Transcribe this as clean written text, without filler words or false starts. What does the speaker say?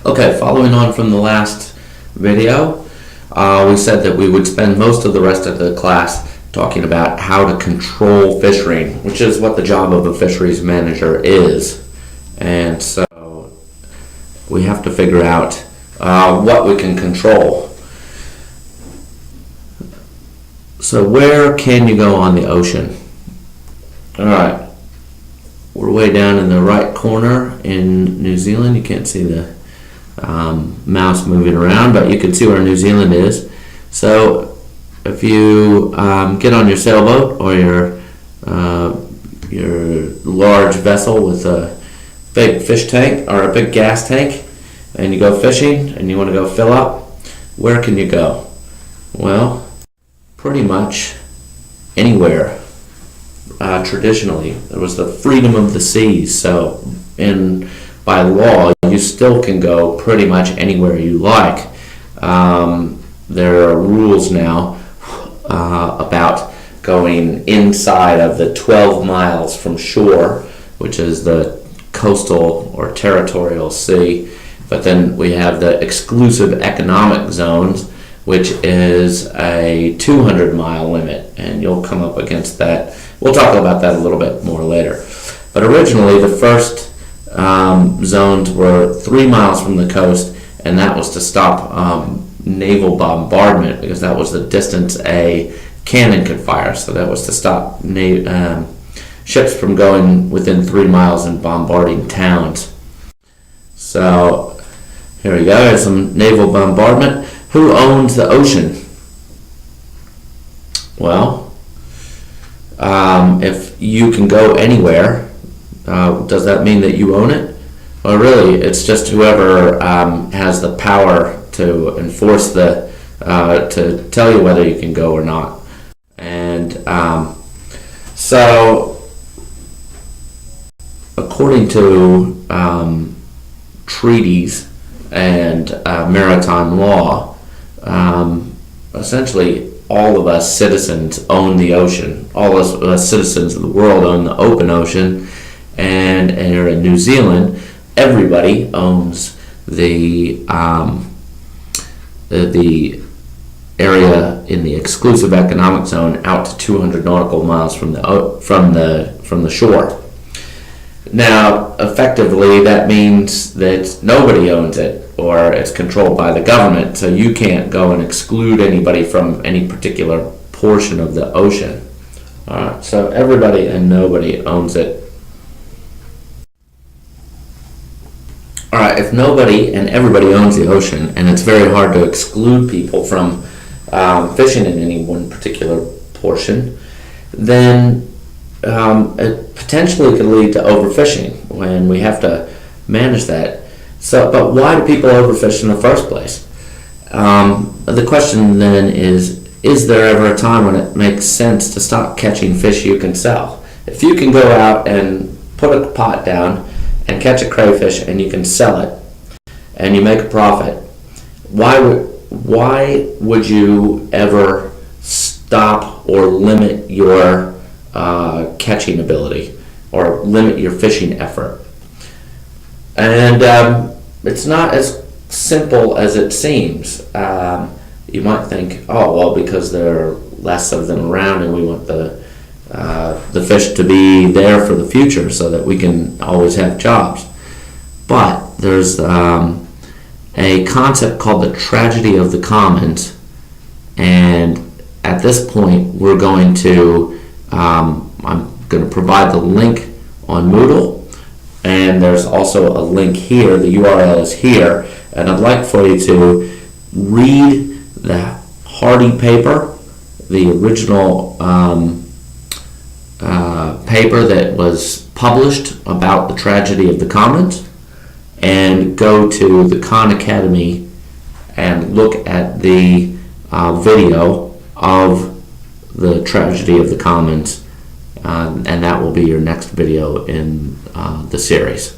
Okay, following on from the last video, we said that we would spend most of the rest of the class talking about how to control fishery, which is what the job of a fisheries manager is. And so we have to figure out what we can control. So where can you go on the ocean? Alright, we're way down in the right corner in New Zealand. You can't see the mouse moving around, but you can see where New Zealand is. So if you get on your sailboat or your large vessel with a big fish tank or a big gas tank, and you go fishing and you want to go fill up, where can you go? Well, pretty much anywhere. Traditionally, there was the freedom of the seas, so by law you still can go pretty much anywhere you like. There are rules now about going inside of the 12 miles from shore, which is the coastal or territorial sea, but then we have the exclusive economic zones, which is a 200-mile limit, and you'll come up against that. We'll talk about that a little bit more later. But originally, the first zones were 3 miles from the coast, and that was to stop naval bombardment, because that was the distance a cannon could fire. So that was to stop ships from going within 3 miles and bombarding towns. So here we go. Here's some naval bombardment. Who owns the ocean? Well, if you can go anywhere, does that mean that you own it? Well, really, it's just whoever has the power to enforce to tell you whether you can go or not. And so, according to treaties and maritime law, essentially all of us citizens own the ocean. All of us citizens of the world own the open ocean, and here in New Zealand, everybody owns the area in the exclusive economic zone out to 200 nautical miles from the shore. Now, effectively, that means that nobody owns it, or it's controlled by the government, so you can't go and exclude anybody from any particular portion of the ocean. Alright, so everybody and nobody owns it. Alright, if nobody and everybody owns the ocean, and it's very hard to exclude people from fishing in any one particular portion, then it potentially could lead to overfishing when we have to manage that. So, but why do people overfish in the first place? The question then is there ever a time when it makes sense to stop catching fish you can sell? If you can go out and put a pot down and catch a crayfish and you can sell it and you make a profit, why would you ever stop or limit your catching ability or limit your fishing effort? And it's not as simple as it seems. You might think, oh, well, because there are less of them around and we want the fish to be there for the future so that we can always have jobs. But there's a concept called the tragedy of the commons, and at this point we're going to I'm going to provide the link on Moodle, and there's also a link here. The URL is here, and I'd like for you to read the Hardy paper, the original paper that was published about the tragedy of the commons, and go to the Khan Academy and look at the video of the tragedy of the commons, and that will be your next video in the series.